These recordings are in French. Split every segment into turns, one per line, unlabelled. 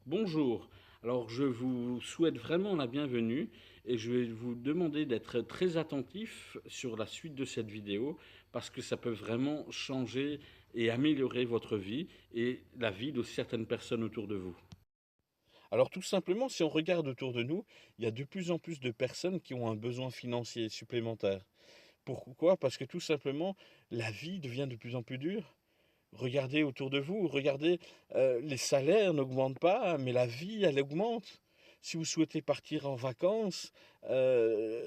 Bonjour, alors je vous souhaite vraiment la bienvenue et je vais vous demander d'être très attentif sur la suite de cette vidéo parce que ça peut vraiment changer et améliorer votre vie et la vie de certaines personnes autour de vous. Alors tout simplement, si on regarde autour de nous, il y a de plus en plus de personnes qui ont un besoin financier supplémentaire. Pourquoi? Parce que tout simplement, la vie devient de plus en plus dure. Regardez autour de vous, regardez, les salaires n'augmentent pas, mais la vie, elle augmente. Si vous souhaitez partir en vacances, heu,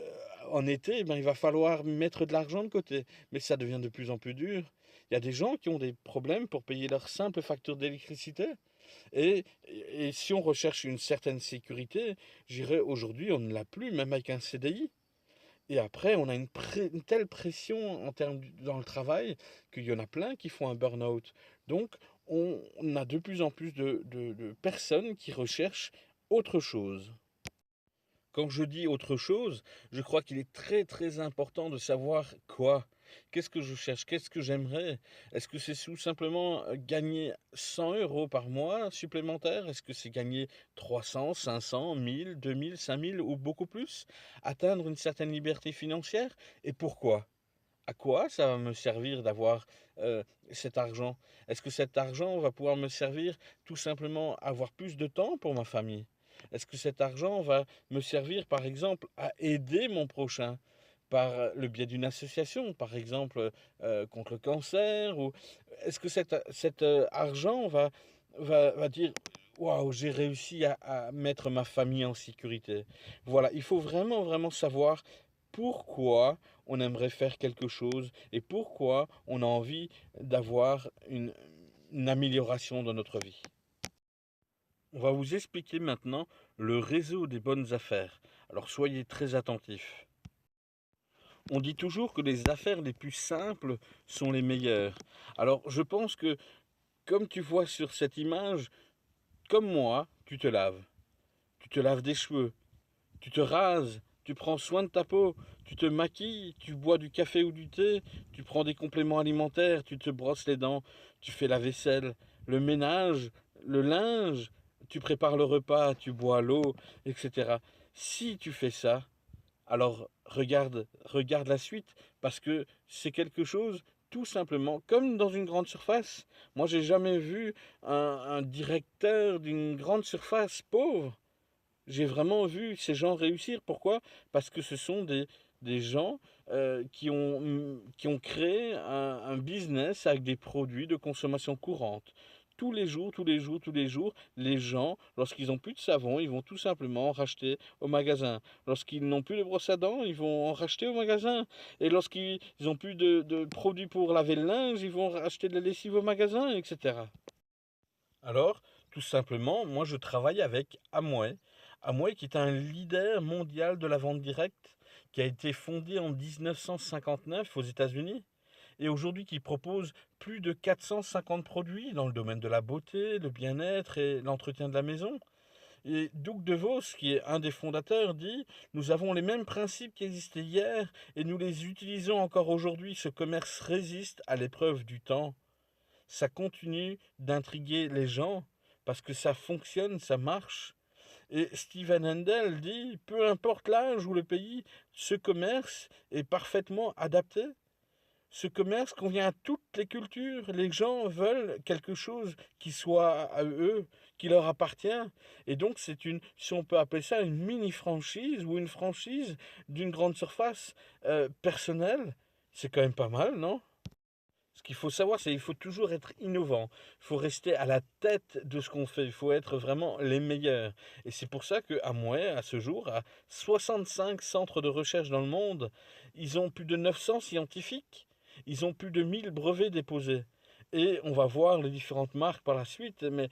en été, ben, il va falloir mettre de l'argent de côté, mais ça devient de plus en plus dur. Il y a des gens qui ont des problèmes pour payer leur simple facture d'électricité et si on recherche une certaine sécurité, je dirais aujourd'hui on ne l'a plus, même avec un CDI. Et après, on a une telle pression en termes dans le travail qu'il y en a plein qui font un burn-out. Donc, on a de plus en plus de personnes qui recherchent autre chose. Quand je dis autre chose, je crois qu'il est très très important de savoir quoi. Qu'est-ce que je cherche? Qu'est-ce que j'aimerais? Est-ce que c'est tout simplement gagner 100 euros par mois supplémentaires? Est-ce que c'est gagner 300, 500, 1000, 2000, 5000 ou beaucoup plus? Atteindre une certaine liberté financière? Et pourquoi? À quoi ça va me servir d'avoir cet argent? Est-ce que cet argent va pouvoir me servir tout simplement à avoir plus de temps pour ma famille? Est-ce que cet argent va me servir, par exemple, à aider mon prochain par le biais d'une association, par exemple, contre le cancer? Ou est-ce que cet argent va dire: «Waouh, j'ai réussi à mettre ma famille en sécurité». Voilà, il faut vraiment, vraiment savoir pourquoi on aimerait faire quelque chose et pourquoi on a envie d'avoir une amélioration dans notre vie. On va vous expliquer maintenant le réseau des bonnes affaires. Alors soyez très attentifs. On dit toujours que les affaires les plus simples sont les meilleures. Alors je pense que comme tu vois sur cette image, comme moi, tu te laves. Tu te laves des cheveux, tu te rases, tu prends soin de ta peau, tu te maquilles, tu bois du café ou du thé, tu prends des compléments alimentaires, tu te brosses les dents, tu fais la vaisselle, le ménage, le linge, tu prépares le repas, tu bois l'eau, etc. Si tu fais ça, alors regarde la suite, parce que c'est quelque chose tout simplement, comme dans une grande surface. Moi, j'ai jamais vu un directeur d'une grande surface pauvre. J'ai vraiment vu ces gens réussir. Pourquoi? Parce que ce sont des gens qui ont créé un business avec des produits de consommation courante. Tous les jours, tous les jours, tous les jours, les gens, lorsqu'ils n'ont plus de savon, ils vont tout simplement en racheter au magasin. Lorsqu'ils n'ont plus de brosse à dents, ils vont en racheter au magasin. Et lorsqu'ils n'ont plus de produits pour laver le linge, ils vont racheter de la lessive au magasin, etc. Alors, tout simplement, moi je travaille avec Amway. Amway qui est un leader mondial de la vente directe, qui a été fondé en 1959 aux États-Unis et aujourd'hui qui propose plus de 450 produits dans le domaine de la beauté, le bien-être et l'entretien de la maison. Et Doug DeVos, qui est un des fondateurs, dit: «Nous avons les mêmes principes qui existaient hier et nous les utilisons encore aujourd'hui. Ce commerce résiste à l'épreuve du temps. Ça continue d'intriguer les gens parce que ça fonctionne, ça marche.» Et Steven Handel dit: peu importe l'âge ou le pays, ce commerce est parfaitement adapté. Ce commerce convient à toutes les cultures. Les gens veulent quelque chose qui soit à eux, qui leur appartient. Et donc, c'est une, si on peut appeler ça une mini-franchise ou une franchise d'une grande surface personnelle. C'est quand même pas mal, non? Ce qu'il faut savoir, c'est qu'il faut toujours être innovant. Il faut rester à la tête de ce qu'on fait. Il faut être vraiment les meilleurs. Et c'est pour ça qu'à Mouais, à ce jour, à 65 centres de recherche dans le monde, ils ont plus de 900 scientifiques. Ils ont plus de 1000 brevets déposés. Et on va voir les différentes marques par la suite, mais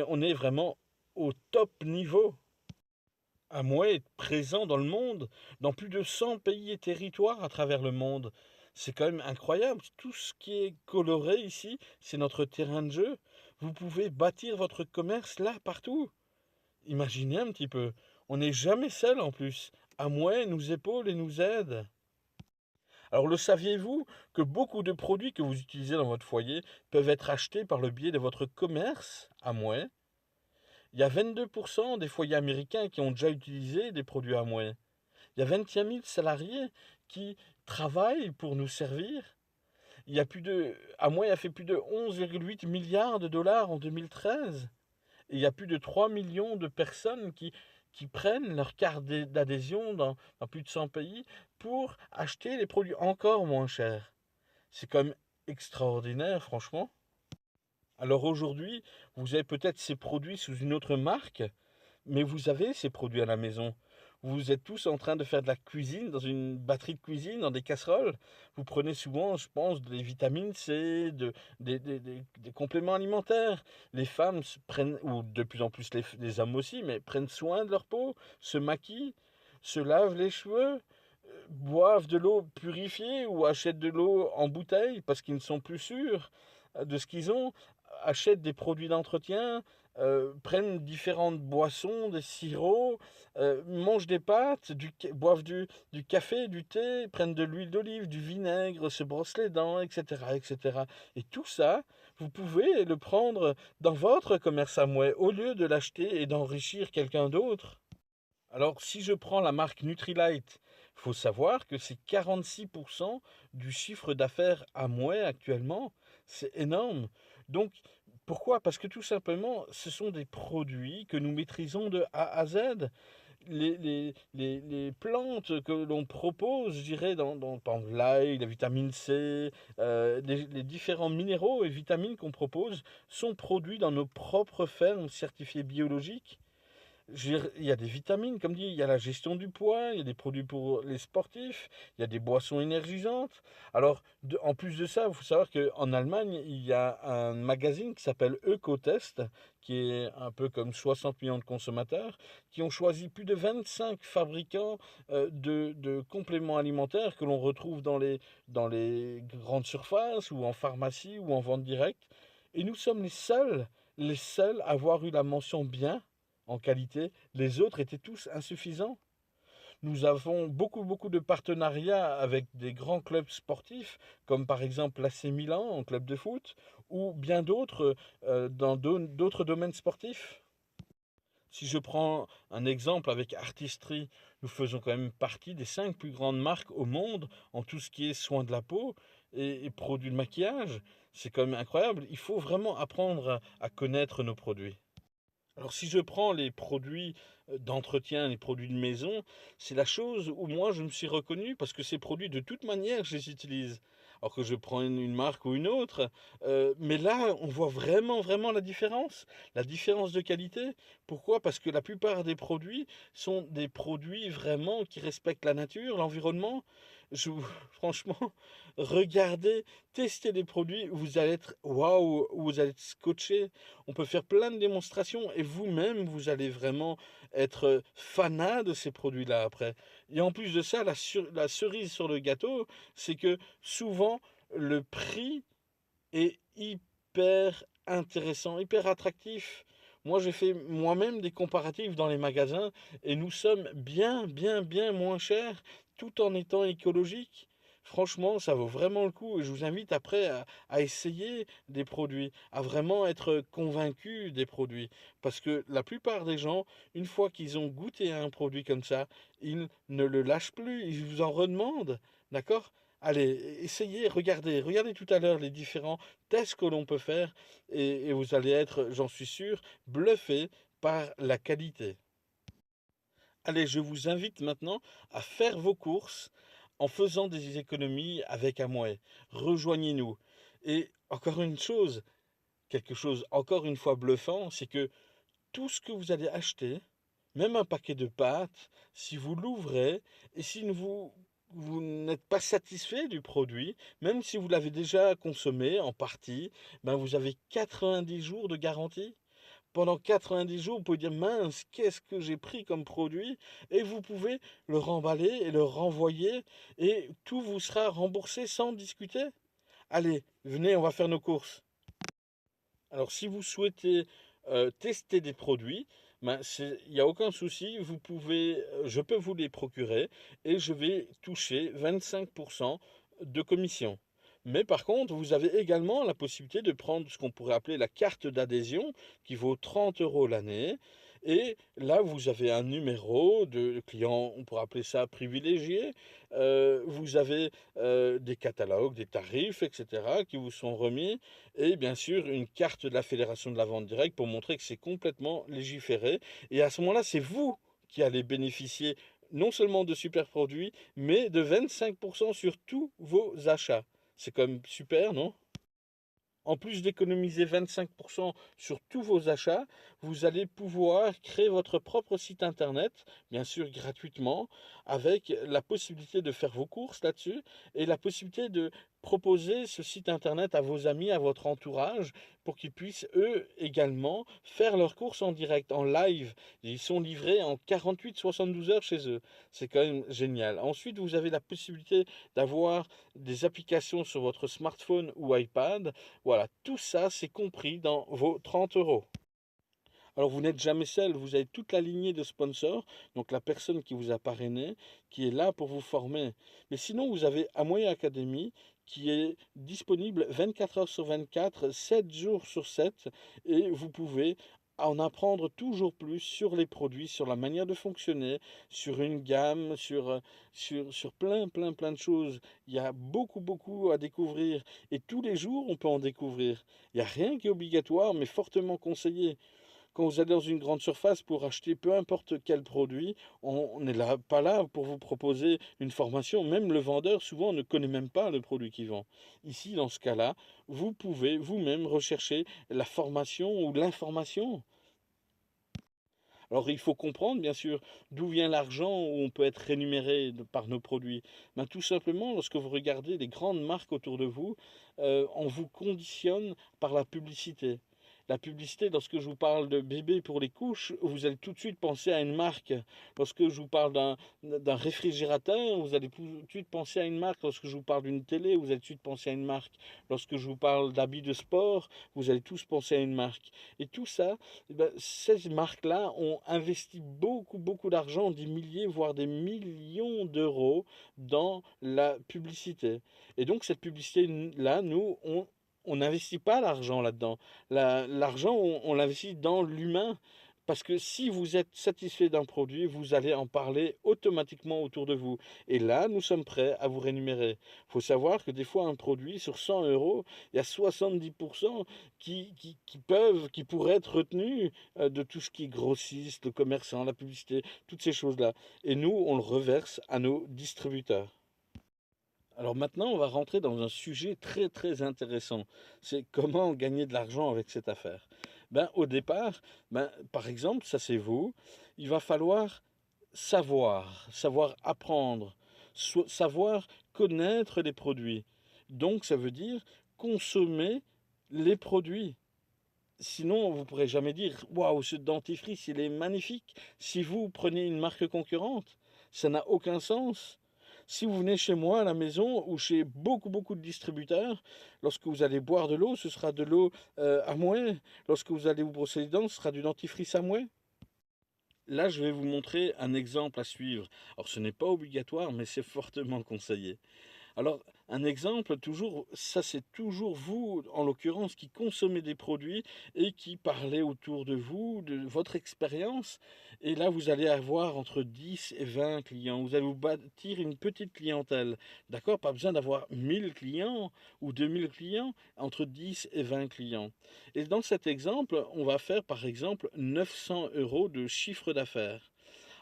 on est vraiment au top niveau. Amway est présent dans le monde, dans plus de 100 pays et territoires à travers le monde. C'est quand même incroyable. Tout ce qui est coloré ici, c'est notre terrain de jeu. Vous pouvez bâtir votre commerce là, partout. Imaginez un petit peu. On n'est jamais seul en plus. Amway nous épaule et nous aide. Alors le saviez-vous que beaucoup de produits que vous utilisez dans votre foyer peuvent être achetés par le biais de votre commerce Amway? Il y a 22% des foyers américains qui ont déjà utilisé des produits Amway. Il y a 21 000 salariés qui travaillent pour nous servir. Amway a fait plus de 11,8 milliards de dollars en 2013. Et il y a plus de 3 millions de personnes qui prennent leur carte d'adhésion dans plus de 100 pays pour acheter les produits encore moins chers. C'est quand même extraordinaire, franchement. Alors aujourd'hui, vous avez peut-être ces produits sous une autre marque, mais vous avez ces produits à la maison. Vous êtes tous en train de faire de la cuisine dans une batterie de cuisine, dans des casseroles. Vous prenez souvent, je pense, des vitamines C, des compléments alimentaires. Les femmes prennent, ou de plus en plus les hommes aussi, mais prennent soin de leur peau, se maquillent, se lavent les cheveux, boivent de l'eau purifiée ou achètent de l'eau en bouteille parce qu'ils ne sont plus sûrs de ce qu'ils ont, achètent des produits d'entretien, prennent différentes boissons, des sirops, mangent des pâtes, boivent du café, du thé, prennent de l'huile d'olive, du vinaigre, se brossent les dents, etc., etc. Et tout ça, vous pouvez le prendre dans votre commerce Amway au lieu de l'acheter et d'enrichir quelqu'un d'autre. Alors, si je prends la marque Nutrilite, il faut savoir que c'est 46% du chiffre d'affaires Amway actuellement. C'est énorme. Donc, pourquoi? Parce que tout simplement, ce sont des produits que nous maîtrisons de A à Z. Les plantes que l'on propose, je dirais, dans l'ail, la vitamine C, les différents minéraux et vitamines qu'on propose sont produits dans nos propres fermes certifiées biologiques. Il y a des vitamines, comme dit, il y a la gestion du poids, il y a des produits pour les sportifs, il y a des boissons énergisantes. Alors, en plus de ça, il faut savoir qu'en Allemagne, il y a un magazine qui s'appelle Ecotest, qui est un peu comme 60 millions de consommateurs, qui ont choisi plus de 25 fabricants de compléments alimentaires que l'on retrouve dans les grandes surfaces ou en pharmacie ou en vente directe. Et nous sommes les seuls à avoir eu la mention bien en qualité. Les autres étaient tous insuffisants. Nous avons beaucoup, beaucoup de partenariats avec des grands clubs sportifs, comme par exemple l'AC Milan en club de foot, ou bien d'autres dans d'autres domaines sportifs. Si je prends un exemple avec Artistry, nous faisons quand même partie des 5 plus grandes marques au monde en tout ce qui est soins de la peau et produits de maquillage. C'est quand même incroyable. Il faut vraiment apprendre à connaître nos produits. Alors si je prends les produits d'entretien, les produits de maison, c'est la chose où moi je me suis reconnu parce que ces produits de toute manière je les utilise. Alors que je prends une marque ou une autre, mais là on voit vraiment vraiment la différence de qualité. Pourquoi? Parce que la plupart des produits sont des produits vraiment qui respectent la nature, l'environnement. Je, franchement, regardez, testez des produits, vous allez être waouh, vous allez être scotché. On peut faire plein de démonstrations et vous-même, vous allez vraiment être fanat de ces produits-là après. Et en plus de ça, la cerise sur le gâteau, c'est que souvent, le prix est hyper intéressant, hyper attractif. Moi, j'ai fait moi-même des comparatifs dans les magasins et nous sommes bien, bien, bien moins chers tout en étant écologiques. Franchement, ça vaut vraiment le coup et je vous invite après à essayer des produits, à vraiment être convaincu des produits. Parce que la plupart des gens, une fois qu'ils ont goûté à un produit comme ça, ils ne le lâchent plus, ils vous en redemandent. D'accord? Allez, essayez, regardez tout à l'heure les différents tests que l'on peut faire et vous allez être, j'en suis sûr, bluffé par la qualité. Allez, je vous invite maintenant à faire vos courses en faisant des économies avec Amway. Rejoignez-nous. Et encore une chose, quelque chose encore une fois bluffant, c'est que tout ce que vous allez acheter, même un paquet de pâtes, si vous l'ouvrez et si vous n'êtes pas satisfait du produit, même si vous l'avez déjà consommé en partie, ben vous avez 90 jours de garantie. Pendant 90 jours, vous pouvez dire mince, qu'est-ce que j'ai pris comme produit? Et vous pouvez le remballer et le renvoyer et tout vous sera remboursé sans discuter. Allez, venez, on va faire nos courses. Alors, si vous souhaitez tester des produits, ben, il n'y a aucun souci, je peux vous les procurer et je vais toucher 25% de commission. Mais par contre, vous avez également la possibilité de prendre ce qu'on pourrait appeler la carte d'adhésion qui vaut 30 € l'année. Et là, vous avez un numéro de client, on pourrait appeler ça privilégié. Vous avez des catalogues, des tarifs, etc. qui vous sont remis. Et bien sûr, une carte de la Fédération de la vente directe pour montrer que c'est complètement légiféré. Et à ce moment-là, c'est vous qui allez bénéficier non seulement de super produits, mais de 25% sur tous vos achats. C'est quand même super, non? En plus d'économiser 25% sur tous vos achats, vous allez pouvoir créer votre propre site internet, bien sûr gratuitement, avec la possibilité de faire vos courses là-dessus et la possibilité de proposer ce site internet à vos amis, à votre entourage, pour qu'ils puissent eux également faire leurs courses en direct, en live. Ils sont livrés en 48-72 heures chez eux. C'est quand même génial. Ensuite, vous avez la possibilité d'avoir des applications sur votre smartphone ou iPad. Voilà, tout ça, c'est compris dans vos 30 euros. Alors, vous n'êtes jamais seul, vous avez toute la lignée de sponsors, donc la personne qui vous a parrainé, qui est là pour vous former. Mais sinon, vous avez Amway Academy qui est disponible 24 heures sur 24, 7 jours sur 7, et vous pouvez en apprendre toujours plus sur les produits, sur la manière de fonctionner, sur une gamme, sur plein de choses. Il y a beaucoup à découvrir, et tous les jours, on peut en découvrir. Il n'y a rien qui est obligatoire, mais fortement conseillé. Quand vous allez dans une grande surface pour acheter peu importe quel produit, on n'est là, pas là pour vous proposer une formation. Même le vendeur, souvent, ne connaît même pas le produit qu'il vend. Ici, dans ce cas-là, vous pouvez vous-même rechercher la formation ou l'information. Alors, il faut comprendre, bien sûr, d'où vient l'argent où on peut être rémunéré par nos produits. Ben, tout simplement, lorsque vous regardez les grandes marques autour de vous, on vous conditionne par la publicité. La publicité, lorsque je vous parle de bébé pour les couches, vous allez tout de suite penser à une marque. Lorsque je vous parle d'un réfrigérateur, vous allez tout de suite penser à une marque. Lorsque je vous parle d'une télé, vous allez tout de suite penser à une marque. Lorsque je vous parle d'habits de sport, vous allez tous penser à une marque. Et tout ça, eh ben, ces marques-là ont investi beaucoup d'argent, des milliers, voire des millions d'euros dans la publicité. Et donc cette publicité-là, nous, on n'investit pas l'argent là-dedans. L'argent, on l'investit dans l'humain. Parce que si vous êtes satisfait d'un produit, vous allez en parler automatiquement autour de vous. Et là, nous sommes prêts à vous rémunérer. Il faut savoir que des fois, un produit, sur 100 euros, il y a 70% qui pourraient être retenus de tout ce qui est grossiste, le commerçant, la publicité, toutes ces choses-là. Et nous, on le reverse à nos distributeurs. Alors maintenant, on va rentrer dans un sujet très intéressant. C'est comment gagner de l'argent avec cette affaire. Ben, au départ, ben, par exemple, ça c'est vous, il va falloir savoir apprendre, savoir connaître les produits. Donc ça veut dire consommer les produits. Sinon, vous ne pourrez jamais dire waouh, ce dentifrice, il est magnifique. Si vous prenez une marque concurrente, ça n'a aucun sens. Si vous venez chez moi à la maison ou chez beaucoup de distributeurs, lorsque vous allez boire de l'eau, ce sera de l'eau Amway. Lorsque vous allez vous brosser les dents, ce sera du dentifrice Amway. Là, je vais vous montrer un exemple à suivre. Alors, ce n'est pas obligatoire, mais c'est fortement conseillé. Alors, un exemple, toujours, ça c'est toujours vous, en l'occurrence, qui consommez des produits et qui parlez autour de vous, de votre expérience. Et là, vous allez avoir entre 10 et 20 clients. Vous allez vous bâtir une petite clientèle. D'accord? Pas besoin d'avoir 1000 clients ou 2000 clients, entre 10 et 20 clients. Et dans cet exemple, on va faire par exemple 900 euros de chiffre d'affaires.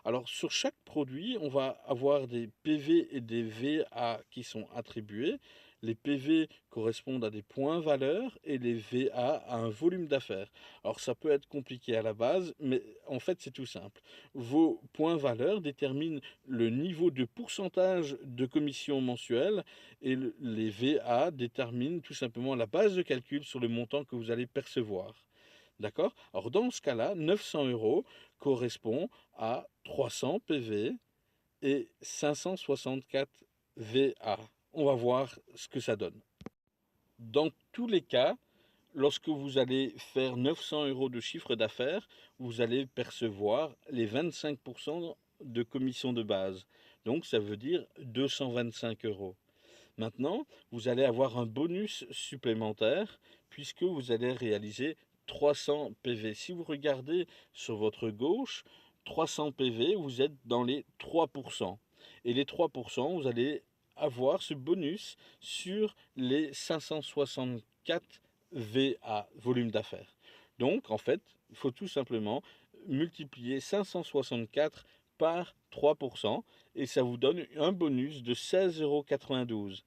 Alors, sur chaque produit, on va avoir des PV et des VA qui sont attribués. Les PV correspondent à des points valeurs et les VA à un volume d'affaires. Alors, ça peut être compliqué à la base, mais en fait, c'est tout simple. Vos points valeurs déterminent le niveau de pourcentage de commission mensuelle et les VA déterminent tout simplement la base de calcul sur le montant que vous allez percevoir. D'accord? Alors dans ce cas-là, 900 euros correspond à 300 PV et 564 VA. On va voir ce que ça donne. Dans tous les cas, lorsque vous allez faire 900 euros de chiffre d'affaires, vous allez percevoir les 25% de commission de base. Donc ça veut dire 225 euros. Maintenant, vous allez avoir un bonus supplémentaire puisque vous allez réaliser 300 PV. Si vous regardez sur votre gauche, 300 PV, vous êtes dans les 3%. Et les 3%, vous allez avoir ce bonus sur les 564 VA, volume d'affaires. Donc, en fait, il faut tout simplement multiplier 564 par 3% et ça vous donne un bonus de 16,92 €.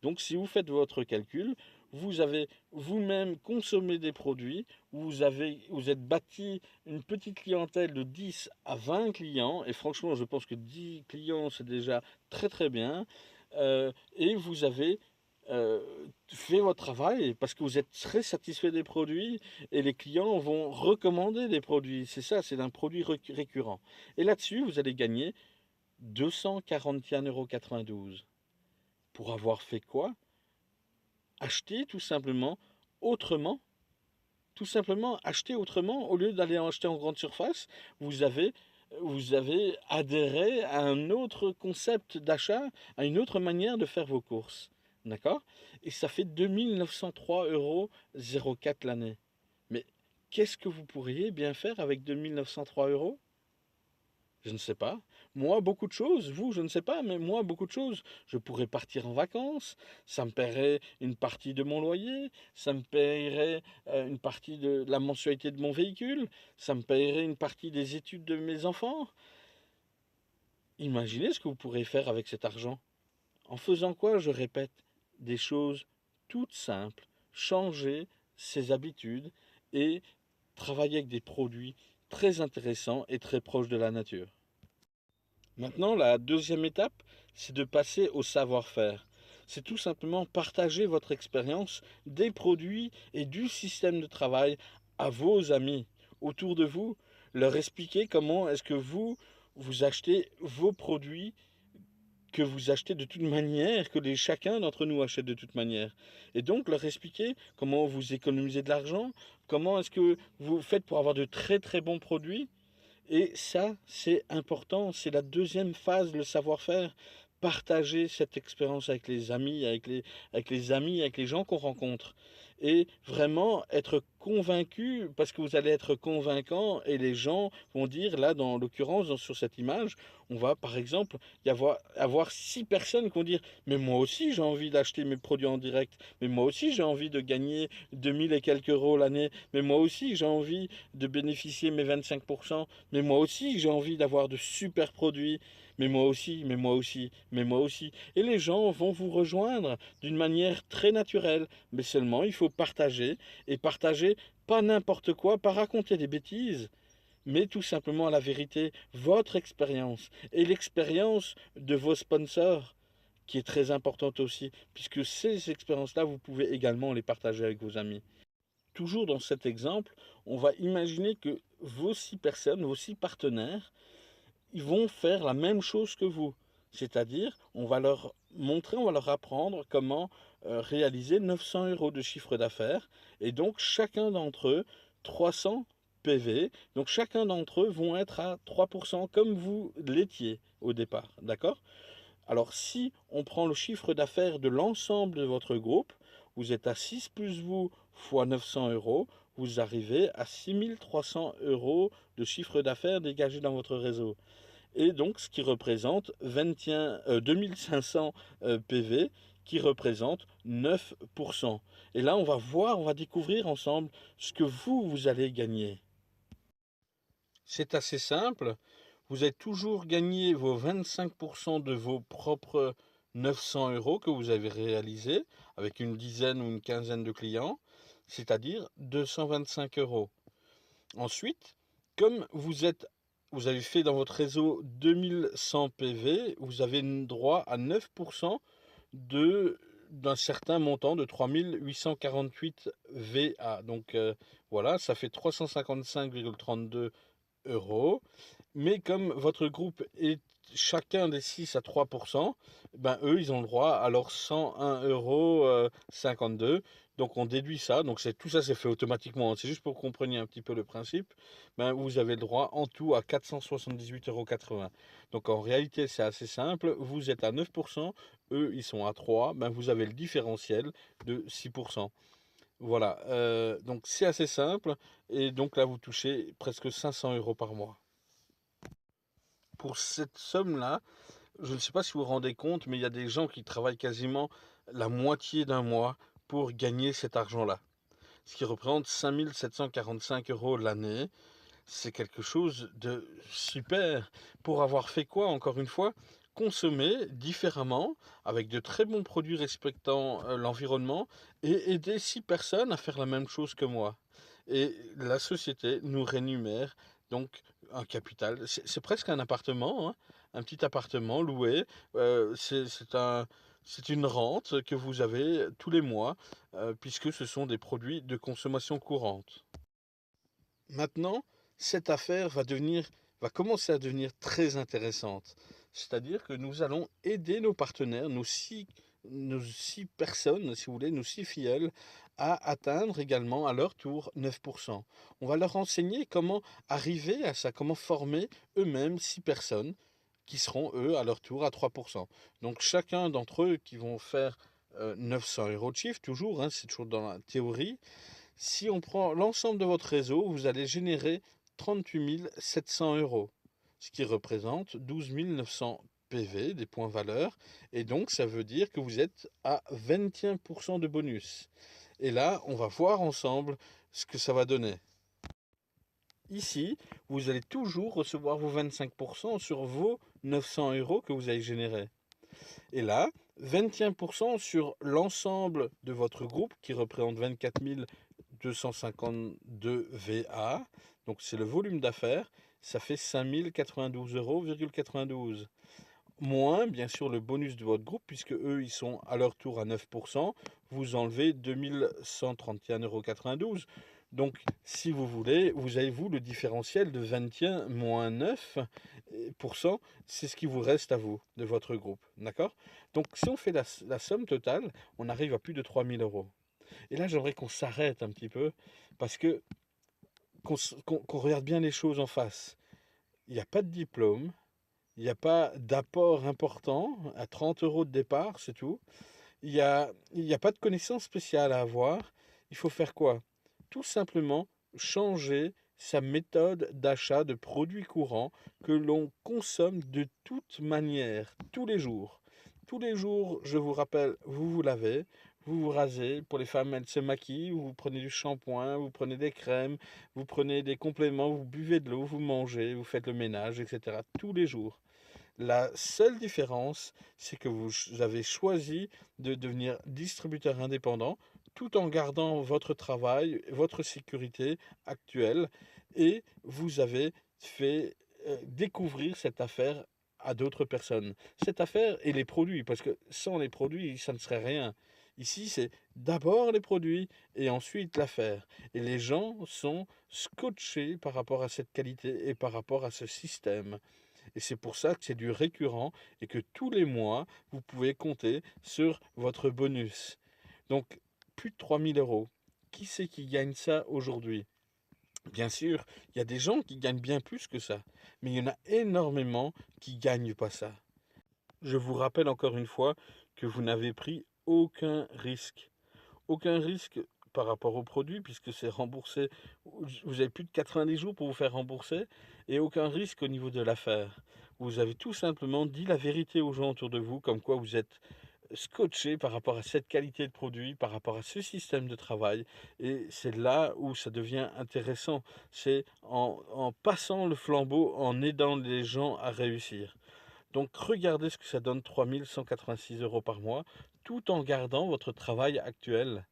Donc, si vous faites votre calcul, vous avez vous-même consommé des produits, vous êtes bâti une petite clientèle de 10 à 20 clients, et franchement, je pense que 10 clients, c'est déjà très très bien, et vous avez euh, fait votre travail parce que vous êtes très satisfait des produits et les clients vont recommander des produits. C'est ça, c'est un produit récurrent. Et là-dessus, vous allez gagner 241,92 € pour avoir fait quoi? Acheter tout simplement autrement. Tout simplement acheter autrement. Au lieu d'aller en acheter en grande surface, vous avez, vous avez adhéré à un autre concept d'achat, à une autre manière de faire vos courses. D'accord? Et ça fait 2 903,04 € l'année. Mais qu'est-ce que vous pourriez bien faire avec 2 903 €? Je ne sais pas. Moi, beaucoup de choses. Vous, je ne sais pas, mais moi, beaucoup de choses. Je pourrais partir en vacances. Ça me paierait une partie de mon loyer. Ça me paierait une partie de la mensualité de mon véhicule. Ça me paierait une partie des études de mes enfants. Imaginez ce que vous pourrez faire avec cet argent. En faisant quoi, je répète, des choses toutes simples. Changer ses habitudes et travailler avec des produits très intéressants et très proches de la nature. Maintenant, la deuxième étape, c'est de passer au savoir-faire. C'est tout simplement partager votre expérience des produits et du système de travail à vos amis autour de vous, leur expliquer comment est-ce que vous achetez vos produits que vous achetez de toute manière, que chacun d'entre nous achète de toute manière. Et donc leur expliquer comment vous économisez de l'argent, comment est-ce que vous faites pour avoir de très très bons produits, et ça, c'est important, c'est la deuxième phase, le savoir-faire. Partager cette expérience avec les amis, avec les gens qu'on rencontre. Et vraiment être convaincu, parce que vous allez être convaincant, et les gens vont dire, là, dans l'occurrence, sur cette image, on va par exemple avoir 6 personnes qui vont dire, mais moi aussi j'ai envie d'acheter mes produits en direct, mais moi aussi j'ai envie de gagner 2000 et quelques euros l'année, mais moi aussi j'ai envie de bénéficier mes 25%, mais moi aussi j'ai envie d'avoir de super produits, mais moi aussi, mais moi aussi, mais moi aussi. Et les gens vont vous rejoindre d'une manière très naturelle, mais seulement il faut partager, et partager pas n'importe quoi, pas raconter des bêtises, mais tout simplement la vérité, votre expérience et l'expérience de vos sponsors, qui est très importante aussi, puisque ces expériences-là, vous pouvez également les partager avec vos amis. Toujours dans cet exemple, on va imaginer que vos 6 personnes, vos 6 partenaires, ils vont faire la même chose que vous. C'est-à-dire, on va leur montrer, on va leur apprendre comment réaliser 900 € de chiffre d'affaires. Et donc, chacun d'entre eux, 300 PV. Donc, chacun d'entre eux vont être à 3% comme vous l'étiez au départ. D'accord? Alors, si on prend le chiffre d'affaires de l'ensemble de votre groupe, vous êtes à 6 plus vous fois 900 €, vous arrivez à 6 300 € de chiffre d'affaires dégagé dans votre réseau. Et donc, ce qui représente 2500 PV, qui représente 9%. Et là, on va voir, on va découvrir ensemble ce que vous allez gagner. C'est assez simple. Vous avez toujours gagné vos 25% de vos propres 900 € que vous avez réalisés avec une dizaine ou une quinzaine de clients, c'est-à-dire 225 €. Ensuite, comme vous avez fait dans votre réseau 2100 PV, vous avez droit à 9% d'un certain montant de 3848 VA. Donc voilà, ça fait 355,32 €. Mais comme votre groupe est chacun des 6 à 3%, ben eux, ils ont le droit à leurs 101,52 €. Donc on déduit ça, donc tout ça c'est fait automatiquement, hein. C'est juste pour que vous compreniez un petit peu le principe. Ben, vous avez le droit en tout à 478,80 €. Donc en réalité c'est assez simple, vous êtes à 9%, eux ils sont à 3, ben, vous avez le différentiel de 6%. Voilà, donc c'est assez simple, et donc là vous touchez presque 500 € par mois. Pour cette somme-là, je ne sais pas si vous vous rendez compte, mais il y a des gens qui travaillent quasiment la moitié d'un mois pour gagner cet argent-là, ce qui représente 5 745 € l'année. C'est quelque chose de super pour avoir fait quoi, encore une fois? Consommer différemment, avec de très bons produits respectant l'environnement, et aider 6 personnes à faire la même chose que moi. Et la société nous rémunère donc un capital. C'est presque un appartement, hein, un petit appartement loué. C'est une rente que vous avez tous les mois, puisque ce sont des produits de consommation courante. Maintenant, cette affaire va commencer à devenir très intéressante. C'est-à-dire que nous allons aider nos partenaires, nos six personnes, si vous voulez, nos six filleuls, à atteindre également à leur tour 9%. On va leur enseigner comment arriver à ça, comment former eux-mêmes 6 personnes qui seront, eux, à leur tour à 3%. Donc chacun d'entre eux qui vont faire 900 € de chiffre, toujours, hein, c'est toujours dans la théorie. Si on prend l'ensemble de votre réseau, vous allez générer 38 700 €, ce qui représente 12 900 PV, des points valeur, et donc ça veut dire que vous êtes à 21% de bonus. Et là, on va voir ensemble ce que ça va donner. Ici, vous allez toujours recevoir vos 25% sur vos 900 € que vous avez générés. Et là, 21% sur l'ensemble de votre groupe qui représente 24 252 VA, donc c'est le volume d'affaires, ça fait 5092,92 €. Moins, bien sûr, le bonus de votre groupe, puisque eux, ils sont à leur tour à 9%, vous enlevez 2131,92 €. Donc, si vous voulez, vous avez, vous, le différentiel de 21 moins 9%, c'est ce qui vous reste à vous, de votre groupe. D'accord? Donc, si on fait la somme totale, on arrive à plus de 3000 €. Et là, j'aimerais qu'on s'arrête un petit peu, parce que qu'on regarde bien les choses en face. Il n'y a pas de diplôme, il n'y a pas d'apport important, à 30 € de départ, c'est tout. Il y a pas de connaissances spéciales à avoir. Il faut faire quoi? Tout simplement changer sa méthode d'achat de produits courants que l'on consomme de toute manière, tous les jours. Tous les jours, je vous rappelle, vous vous lavez, vous vous rasez. Pour les femmes, elles se maquillent, vous prenez du shampoing, vous prenez des crèmes, vous prenez des compléments, vous buvez de l'eau, vous mangez, vous faites le ménage, etc. Tous les jours. La seule différence, c'est que vous avez choisi de devenir distributeur indépendant tout en gardant votre travail, votre sécurité actuelle, et vous avez fait découvrir cette affaire à d'autres personnes. Cette affaire et les produits, parce que sans les produits, ça ne serait rien. Ici, c'est d'abord les produits et ensuite l'affaire. Et les gens sont scotchés par rapport à cette qualité et par rapport à ce système. Et c'est pour ça que c'est du récurrent et que tous les mois, vous pouvez compter sur votre bonus. Donc, plus de 3000 €. Qui c'est qui gagne ça aujourd'hui? Bien sûr, il y a des gens qui gagnent bien plus que ça, mais il y en a énormément qui ne gagnent pas ça. Je vous rappelle encore une fois que vous n'avez pris aucun risque. Aucun risque par rapport au produit, puisque c'est remboursé. Vous avez plus de 90 jours pour vous faire rembourser, et aucun risque au niveau de l'affaire. Vous avez tout simplement dit la vérité aux gens autour de vous, comme quoi vous êtes scotché par rapport à cette qualité de produit, par rapport à ce système de travail. Et c'est là où ça devient intéressant. C'est en passant le flambeau, en aidant les gens à réussir. Donc regardez ce que ça donne, 3186 € par mois, tout en gardant votre travail actuel.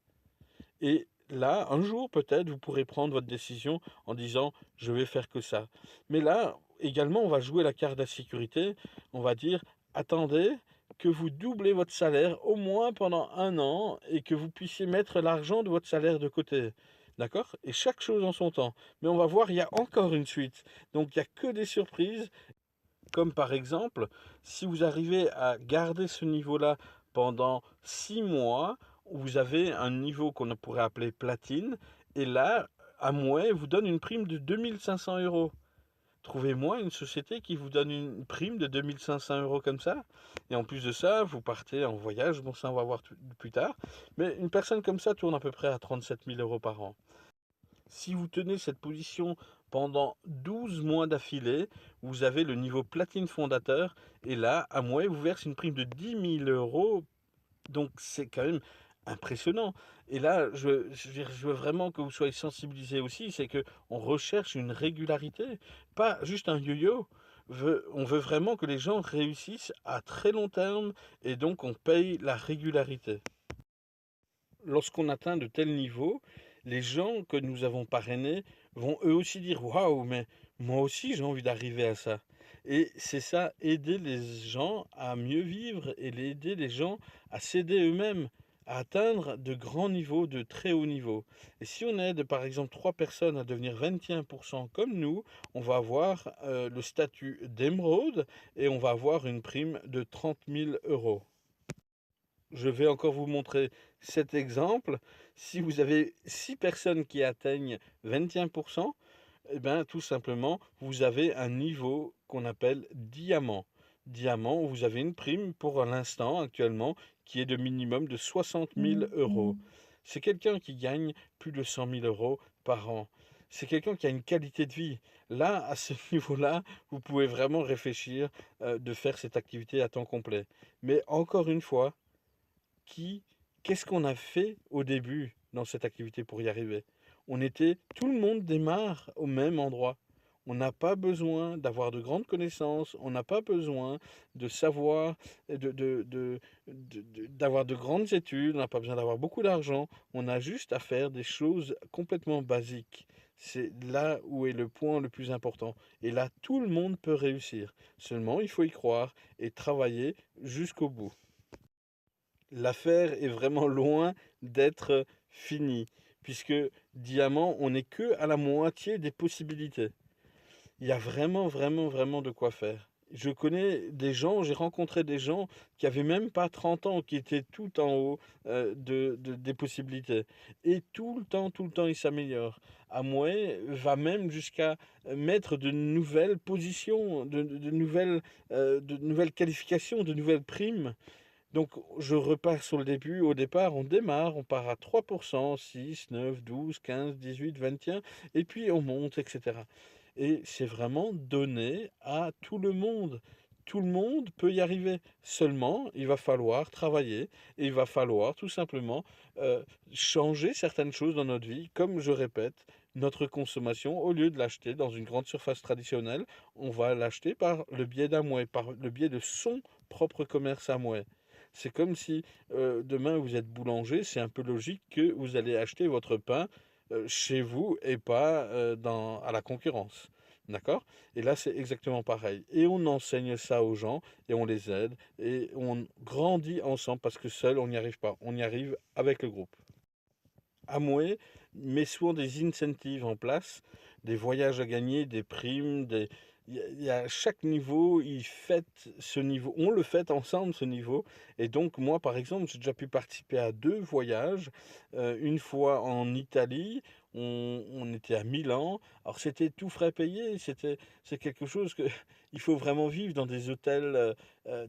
Et là, un jour peut-être, vous pourrez prendre votre décision en disant je vais faire que ça. Mais là, également, on va jouer la carte de la sécurité. On va dire attendez que vous doublez votre salaire au moins pendant un an et que vous puissiez mettre l'argent de votre salaire de côté. D'accord? Et chaque chose en son temps. Mais on va voir, il y a encore une suite. Donc il n'y a que des surprises. Comme par exemple, si vous arrivez à garder ce niveau-là pendant 6 mois, vous avez un niveau qu'on pourrait appeler platine, et là, Amway vous donne une prime de 2500 euros. Trouvez-moi une société qui vous donne une prime de 2500 euros comme ça. Et en plus de ça, vous partez en voyage. Bon, ça, on va voir plus tard. Mais une personne comme ça tourne à peu près à 37 000 euros par an. Si vous tenez cette position pendant 12 mois d'affilée, vous avez le niveau platine fondateur. Et là, Amway vous verse une prime de 10 000 euros. Donc, c'est quand même impressionnant. Et là, je veux vraiment que vous soyez sensibilisés aussi, c'est que on recherche une régularité, pas juste un yo-yo. On veut vraiment que les gens réussissent à très long terme et donc on paye la régularité. Lorsqu'on atteint de tels niveaux, les gens que nous avons parrainés vont eux aussi dire waouh, mais moi aussi j'ai envie d'arriver à ça. Et c'est ça, aider les gens à mieux vivre et aider les gens à s'aider eux-mêmes, à atteindre de grands niveaux, de très hauts niveaux. Et si on aide par exemple 3 personnes à devenir 21% comme nous, on va avoir le statut d'émeraude et on va avoir une prime de 30 000 euros. Je vais encore vous montrer cet exemple. Si vous avez 6 personnes qui atteignent 21%, eh bien, tout simplement, vous avez un niveau qu'on appelle diamant. Diamant, vous avez une prime pour l'instant, actuellement, qui est de minimum de 60 000 euros. C'est quelqu'un qui gagne plus de 100 000 euros par an. C'est quelqu'un qui a une qualité de vie. Là, à ce niveau-là, vous pouvez vraiment réfléchir de faire cette activité à temps complet. Mais encore une fois, qui, qu'est-ce qu'on a fait au début dans cette activité pour y arriver? Tout le monde démarre au même endroit. On n'a pas besoin d'avoir de grandes connaissances, on n'a pas besoin de savoir, d'avoir de grandes études, on n'a pas besoin d'avoir beaucoup d'argent, on a juste à faire des choses complètement basiques. C'est là où est le point le plus important. Et là, tout le monde peut réussir. Seulement, il faut y croire et travailler jusqu'au bout. L'affaire est vraiment loin d'être finie, puisque diamant, on n'est que à la moitié des possibilités. Il y a vraiment, vraiment, vraiment de quoi faire. Je connais des gens, j'ai rencontré des gens qui avaient même pas 30 ans, qui étaient tout en haut des possibilités. Et tout le temps, ils s'améliorent. Amway va même jusqu'à mettre de nouvelles positions, de nouvelles qualifications, de nouvelles primes. Donc, je repars sur le début. Au départ, on démarre, on part à 3%, 6, 9, 12, 15, 18, 21, et puis on monte, etc. Et c'est vraiment donné à tout le monde. Tout le monde peut y arriver. Seulement, il va falloir travailler et il va falloir tout simplement changer certaines choses dans notre vie. Comme je répète, notre consommation, au lieu de l'acheter dans une grande surface traditionnelle, on va l'acheter par le biais d'Amway, par le biais de son propre commerce Amway. C'est comme si demain vous êtes boulanger, c'est un peu logique que vous allez acheter votre pain chez vous et pas à la concurrence. D'accord? Et là, c'est exactement pareil. Et on enseigne ça aux gens et on les aide et on grandit ensemble parce que seul, on n'y arrive pas. On y arrive avec le groupe. Amway met souvent des incentives en place, des voyages à gagner, des primes, chaque niveau, il fête ce niveau. On le fête ensemble, ce niveau. Et donc, moi, par exemple, j'ai déjà pu participer à 2 voyages. Une fois en Italie, on était à Milan. Alors, c'était tout frais payé. C'est quelque chose que il faut vraiment vivre dans des hôtels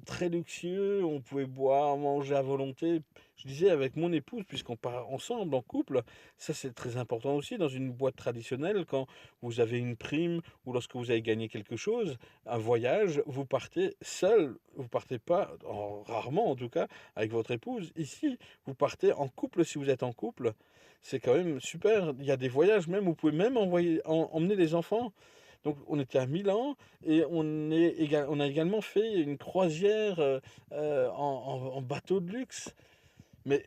très luxueux. On pouvait boire, manger à volonté. Je disais avec mon épouse, puisqu'on part ensemble en couple, ça c'est très important aussi dans une boîte traditionnelle, quand vous avez une prime ou lorsque vous avez gagné quelque chose, un voyage, vous partez seul, vous partez pas, rarement en tout cas, avec votre épouse. Ici, vous partez en couple si vous êtes en couple. C'est quand même super. Il y a des voyages même, vous pouvez même emmener les enfants. Donc on était à Milan et on a également fait une croisière en bateau de luxe. Mais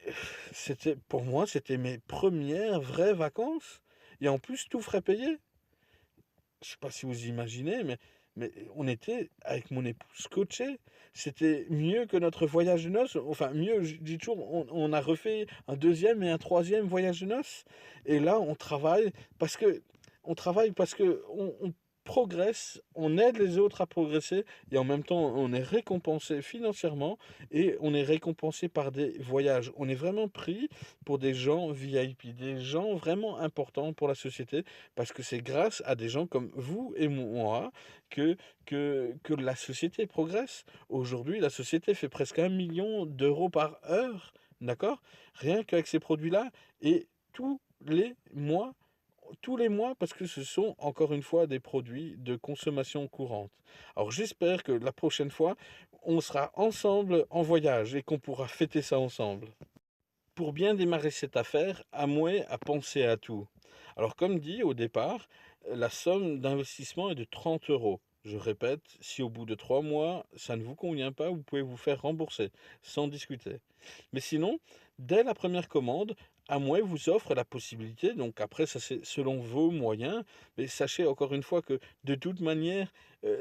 pour moi, c'était mes premières vraies vacances. Et en plus, tout frais payé. Je sais pas si vous imaginez, mais on était avec mon épouse scotché. C'était mieux que notre voyage de noces. Enfin, mieux, je dis toujours, on a refait un deuxième et un troisième voyage de noces. Et là, on travaille parce que progresse, on aide les autres à progresser et en même temps on est récompensé financièrement et on est récompensé par des voyages. On est vraiment pris pour des gens VIP, des gens vraiment importants pour la société parce que c'est grâce à des gens comme vous et moi que, que la société progresse. Aujourd'hui, la société fait presque 1 million d'euros par heure, d'accord? Rien qu'avec ces produits-là et les mois tous les mois parce que ce sont encore une fois des produits de consommation courante. Alors j'espère que la prochaine fois, on sera ensemble en voyage et qu'on pourra fêter ça ensemble. Pour bien démarrer cette affaire, Amway a pensé à tout. Alors comme dit au départ, la somme d'investissement est de 30 euros. Je répète, si au bout de 3 mois, ça ne vous convient pas, vous pouvez vous faire rembourser, sans discuter. Mais sinon, dès la première commande, Amway vous offre la possibilité, donc après ça c'est selon vos moyens, mais sachez encore une fois que de toute manière,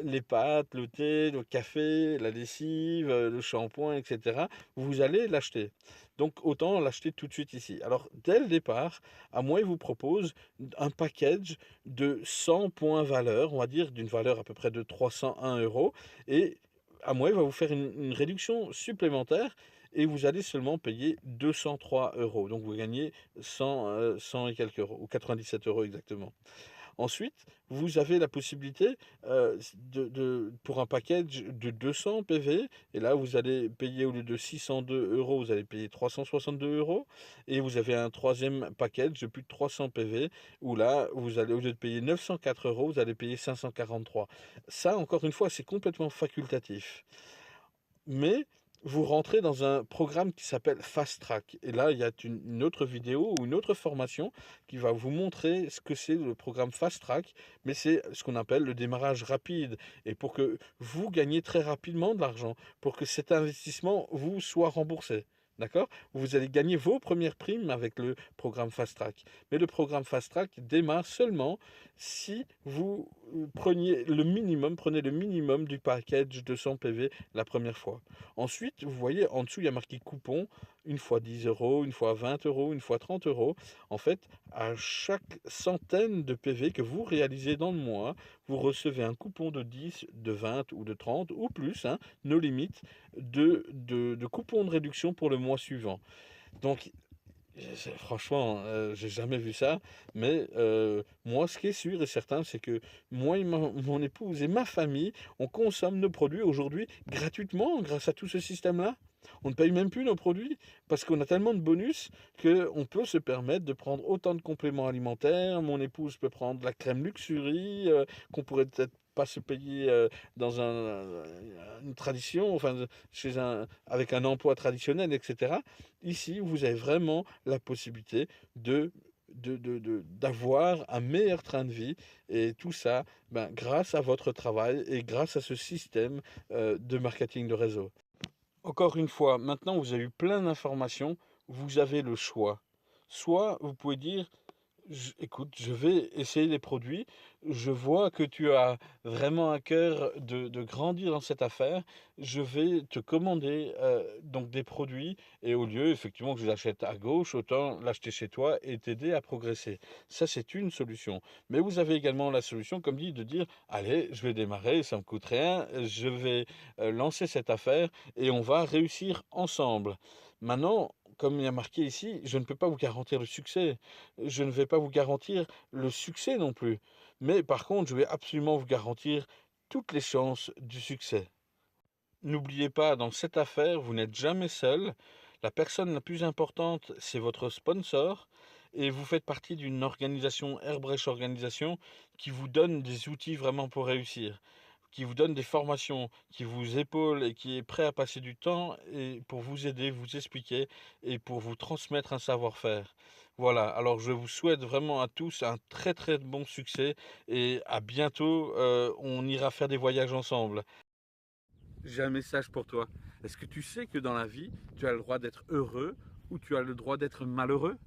les pâtes, le thé, le café, la lessive, le shampoing, etc., vous allez l'acheter. Donc autant l'acheter tout de suite ici. Alors dès le départ, Amway vous propose un package de 100 points valeur, on va dire d'une valeur à peu près de 301 euros, et Amway va vous faire une réduction supplémentaire et vous allez seulement payer 203 euros. Donc vous gagnez 100 et quelques euros, ou 97 euros exactement. Ensuite, vous avez la possibilité pour un package de 200 PV, et là vous allez payer au lieu de 602 euros, vous allez payer 362 euros, et vous avez un troisième package de plus de 300 PV, où là vous allez, au lieu de payer 904 euros, vous allez payer 543. Ça, encore une fois, c'est complètement facultatif. Mais vous rentrez dans un programme qui s'appelle Fast Track. Et là, il y a une autre vidéo ou une autre formation qui va vous montrer ce que c'est le programme Fast Track, mais c'est ce qu'on appelle le démarrage rapide. Et pour que vous gagniez très rapidement de l'argent, pour que cet investissement vous soit remboursé. D'accord? Vous allez gagner vos premières primes avec le programme Fast Track. Mais le programme Fast Track démarre seulement si vous prenez le minimum du package de 100 PV la première fois. Ensuite, vous voyez, en dessous, il y a marqué coupon, une fois 10 euros, une fois 20 euros, une fois 30 euros. En fait, à chaque centaine de PV que vous réalisez dans le mois, vous recevez un coupon de 10, de 20 ou de 30 ou plus, hein, nos limites, de coupons de réduction pour le mois suivant. Donc, franchement, j'ai jamais vu ça, mais moi, ce qui est sûr et certain, c'est que moi et mon épouse et ma famille, on consomme nos produits aujourd'hui gratuitement grâce à tout ce système-là. On ne paye même plus nos produits parce qu'on a tellement de bonus qu'on peut se permettre de prendre autant de compléments alimentaires. Mon épouse peut prendre la crème Luxury qu'on pourrait peut-être pas se payer dans une tradition, enfin, avec un emploi traditionnel, etc. Ici, vous avez vraiment la possibilité d'avoir un meilleur train de vie et tout ça ben, grâce à votre travail et grâce à ce système de marketing de réseau. Encore une fois, maintenant vous avez eu plein d'informations, vous avez le choix. Soit vous pouvez dire, écoute, je vais essayer les produits. Je vois que tu as vraiment à cœur de grandir dans cette affaire. Je vais te commander donc des produits et au lieu effectivement que je l'achète à gauche, autant l'acheter chez toi et t'aider à progresser. Ça, c'est une solution. Mais vous avez également la solution, comme dit, de dire, allez, je vais démarrer, ça me coûte rien, je vais lancer cette affaire et on va réussir ensemble. Maintenant, comme il y a marqué ici, je ne peux pas vous garantir le succès. Je ne vais pas vous garantir le succès non plus. Mais par contre, je vais absolument vous garantir toutes les chances du succès. N'oubliez pas, dans cette affaire, vous n'êtes jamais seul. La personne la plus importante, c'est votre sponsor. Et vous faites partie d'une organisation, Airbrush Organisation, qui vous donne des outils vraiment pour réussir, qui vous donne des formations, qui vous épaule et qui est prêt à passer du temps et pour vous aider, vous expliquer et pour vous transmettre un savoir-faire. Voilà, alors je vous souhaite vraiment à tous un très très bon succès et à bientôt, on ira faire des voyages ensemble. J'ai un message pour toi. Est-ce que tu sais que dans la vie, tu as le droit d'être heureux ou tu as le droit d'être malheureux?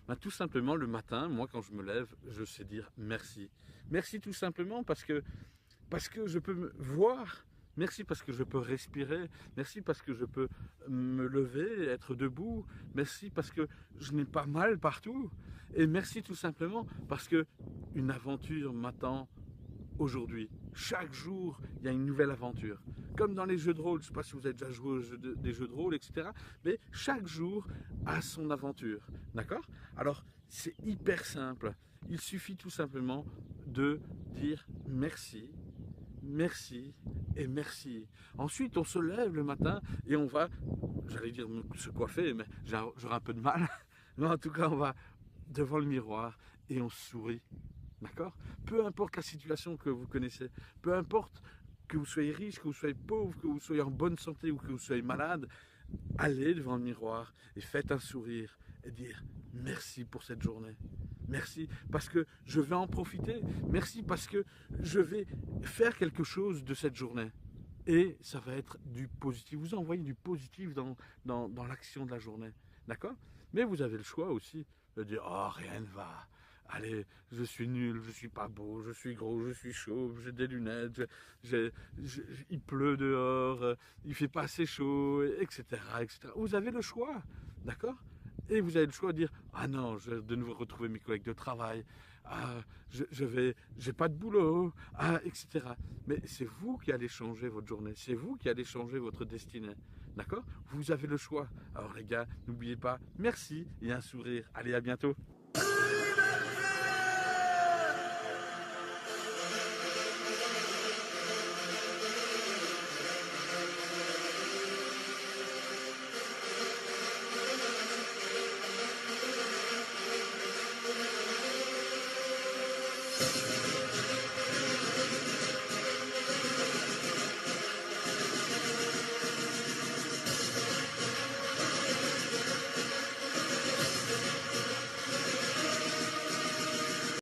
Ben, tout simplement, le matin, moi quand je me lève, je sais dire merci. Merci tout simplement parce que je peux me voir. Merci parce que je peux respirer. Merci parce que je peux me lever, être debout. Merci parce que je n'ai pas mal partout. Et merci tout simplement parce que une aventure m'attend
aujourd'hui. Chaque jour, il y a une nouvelle aventure. Comme dans les jeux de rôle, je ne sais pas si vous avez déjà joué des jeux de rôle, etc. Mais chaque jour a son aventure. D'accord? Alors, c'est hyper simple. Il suffit tout simplement de dire merci, merci et merci. Ensuite, on se lève le matin et on va, j'allais dire se coiffer, mais j'aurai un peu de mal. Mais en tout cas, on va devant le miroir et on sourit. D'accord? Peu importe la situation que vous connaissez, peu importe que vous soyez riche, que vous soyez pauvre, que vous soyez en bonne santé ou que vous soyez malade, allez devant le miroir et faites un sourire et dire merci pour cette journée. Merci parce que je vais en profiter. Merci parce que je vais faire quelque chose de cette journée. Et ça va être du positif. Vous envoyez du positif dans l'action de la journée. D'accord? Mais vous avez le choix aussi de dire oh, rien ne va. Allez, je suis nul, je suis pas beau, je suis gros, je suis chauve, j'ai des lunettes, il pleut dehors, il fait pas assez chaud, etc., etc. Vous avez le choix, d'accord? Et vous avez le choix de dire ah non, je vais de nouveau retrouver mes collègues de travail, ah, j'ai pas de boulot, ah, etc. Mais c'est vous qui allez changer votre journée, c'est vous qui allez changer votre destinée, d'accord? Vous avez le choix. Alors les gars, n'oubliez pas, merci et un sourire. Allez, à bientôt.